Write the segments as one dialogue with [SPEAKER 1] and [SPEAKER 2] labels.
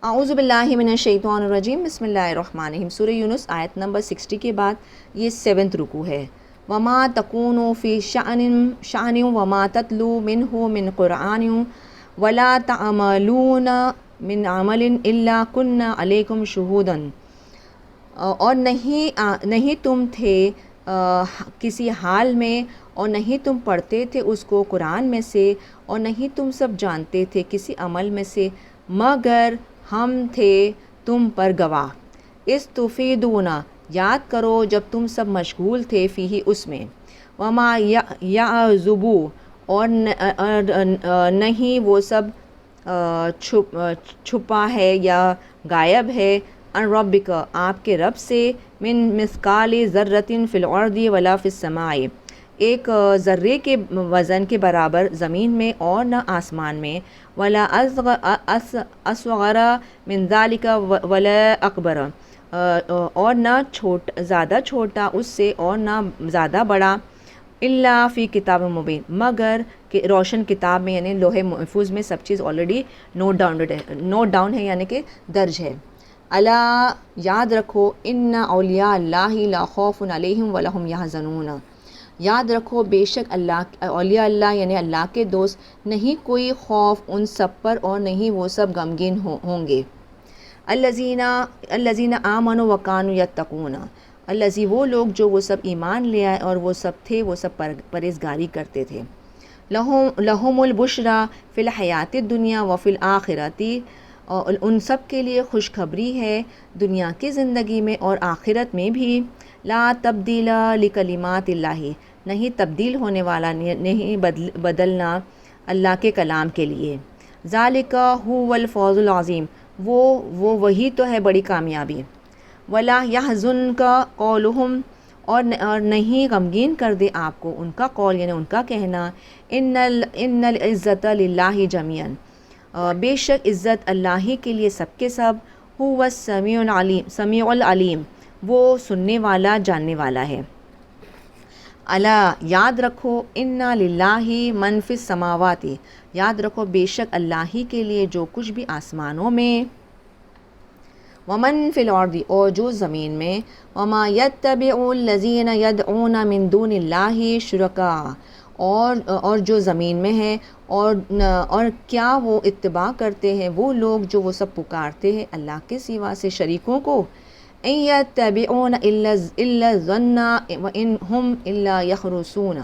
[SPEAKER 1] اعوذ باللہ من الشیطان الرجیم، بسم اللہ الرحمن الرحیم۔ سورہ یونس آیت نمبر 60 کے بعد یہ 7th رکوع ہے۔ وما تکون فی شأن وما تتلو منہ من قرآن ولا تعملون من عمل الا کنا علیکم شہودا، اور نہیں تم تھے کسی حال میں، اور نہیں تم پڑھتے تھے اس کو قرآن میں سے، اور نہیں تم سب جانتے تھے کسی عمل میں سے، مگر ہم تھے تم پر گواہ۔ استفیدون، یاد کرو جب تم سب مشغول تھے، فیہ اس میں، وما یعزبو، اور نہیں وہ سب چھپا ہے یا غائب ہے، ان ربک، آپ کے رب سے، من مثقال ذرۃ فی الارض ولا فی السماء، ایک ذرے کے وزن کے برابر زمین میں اور نہ آسمان میں، ولا اصغر من ذالک ولا اکبر، اور نہ زیادہ چھوٹا اس سے اور نہ زیادہ بڑا، الا فی کتاب مبین، مگر کہ روشن کتاب میں، یعنی لوح محفوظ میں سب چیز آلریڈی نوٹ ڈاؤن ہے، یعنی کہ درج ہے۔ الا، یاد رکھو، ان اولیاء اللہ لا خوف علیہم ولا ہم یحزنون، یاد رکھو بے شک اولیاء اللہ یعنی اللہ کے دوست، نہیں کوئی خوف ان سب پر اور نہیں وہ سب غمگین ہوں گے۔ الذین آمنوا وکانوا یتقون، الذی، وہ لوگ جو وہ سب ایمان لے آئے اور وہ سب تھے وہ سب پرہیزگاری کرتے تھے۔ لہم البشری فی الحیات الدنیا وفی الآخرۃ، ان سب کے لیے خوشخبری ہے دنیا کی زندگی میں اور آخرت میں بھی۔ لا تبدیل لکلمات اللہ، نہیں تبدیل ہونے والا، نہیں بدلنا اللہ کے کلام کے لیے۔ ذالک هو الفوز العظیم، وہی تو ہے بڑی کامیابی۔ ولا یحزنک قولہم، اور نہیں غمگین کر دے آپ کو ان کا قول، یعنی ان کا کہنا، ان العزت للہ جمیعا، بے شک عزت اللہ ہی کے لیے سب کے سب۔ هو السمیع العلیم، وہ سننے والا جاننے والا ہے۔ الا، یاد رکھو، انا للہ من فی السماوات، یاد رکھو بے شک اللہ ہی کے لیے جو کچھ بھی آسمانوں میں، ومن فی الارض، اور جو زمین میں، وما یتبع الذین یدعون من دون اللہ شرکاء، اور جو زمین میں ہے، اور کیا وہ اتباع کرتے ہیں وہ لوگ جو وہ سب پکارتے ہیں اللہ کے سوا سے شریکوں کو، ان یتبعون الا الظن وان هم الا یخرصون،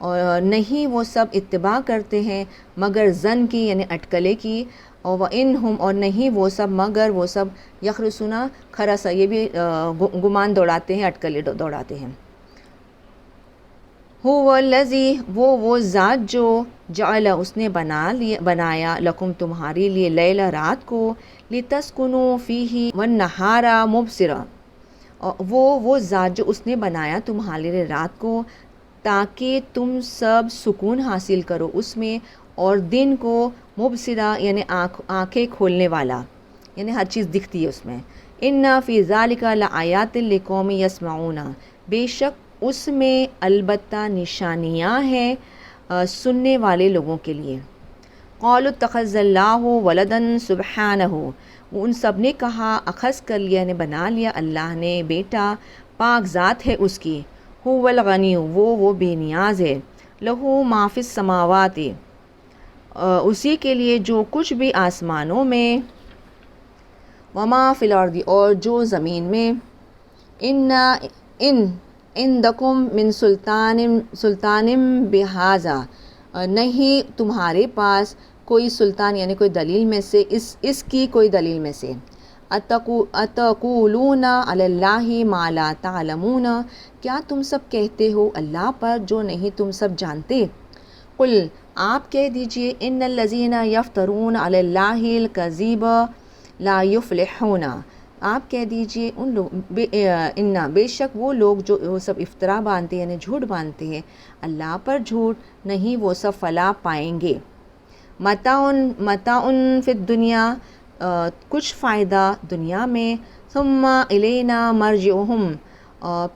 [SPEAKER 1] اور نہیں وہ سب اتباع کرتے ہیں مگر ظن کی، یعنی اٹکلے کی، اور وان هم، اور نہیں وہ سب مگر وہ سب یخرصون، خرس، یہ بھی گمان دوڑاتے ہیں، اٹکلے دوڑاتے ہیں۔ هو الذی، وہ ذات جو، جعل، اس نے بنایا، لکم تمہارے لیے، لیلا، رات کو، لتسکنوا فیہ والنہار مبصرا، وہ ذات جو اس نے بنایا تمہارے لیے رات کو تاکہ تم سب سکون حاصل کرو اس میں، اور دن کو مبصرا، یعنی آنکھیں کھولنے والا، یعنی ہر چیز دکھتی ہے اس میں۔ ان فی ذالک لآیات لقوم یسمعون، بے شک اس میں البتہ نشانیاں ہیں سننے والے لوگوں کے لیے۔ قالوا اتخذ اللہ ولدا سبحانہ، ان سب نے کہا اخذ کر لیا، یعنی بنا لیا اللہ نے بیٹا، پاک ذات ہے اس کی۔ هو الغنی، وہ بے نیاز ہے۔ لہو ما فی السماوات، اسی کے لیے جو کچھ بھی آسمانوں میں، وما فی الارض، اور جو زمین میں، ان عندکم من سلطان بہذا، نہیں تمہارے پاس کوئی سلطان، یعنی کوئی دلیل میں سے، اس کی کوئی دلیل میں سے۔ اتقولون علی اللہ ما لا تعلمون، کیا تم سب کہتے ہو اللہ پر جو نہیں تم سب جانتے۔ قل، آپ کہہ دیجئے، ان الذین یفترون علی اللہ الکذب لا یفلحون، آپ کہہ دیجئے ان، بے شک وہ لوگ جو وہ سب افطرا باندھتے ہیں، یعنی جھوٹ باندھتے ہیں اللہ پر جھوٹ، نہیں وہ سب فلاح پائیں گے۔ متاع فی الدنیا، کچھ فائدہ دنیا میں، ثم الینا مرجعہم،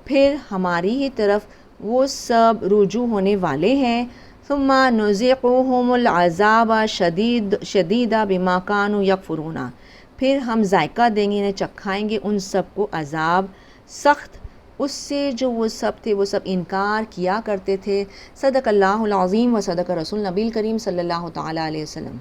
[SPEAKER 1] پھر ہماری ہی طرف وہ سب رجوع ہونے والے ہیں۔ ثم نذیقہم العذاب شدیدا بما کانوا یکفرون، پھر ہم ذائقہ دیں گے، انہیں چکھائیں گے ان سب کو عذاب سخت اس سے جو وہ سب تھے وہ سب انکار کیا کرتے تھے۔ صدق اللہ العظیم و صدق رسول نبی کریم صلی اللہ تعالیٰ علیہ وسلم۔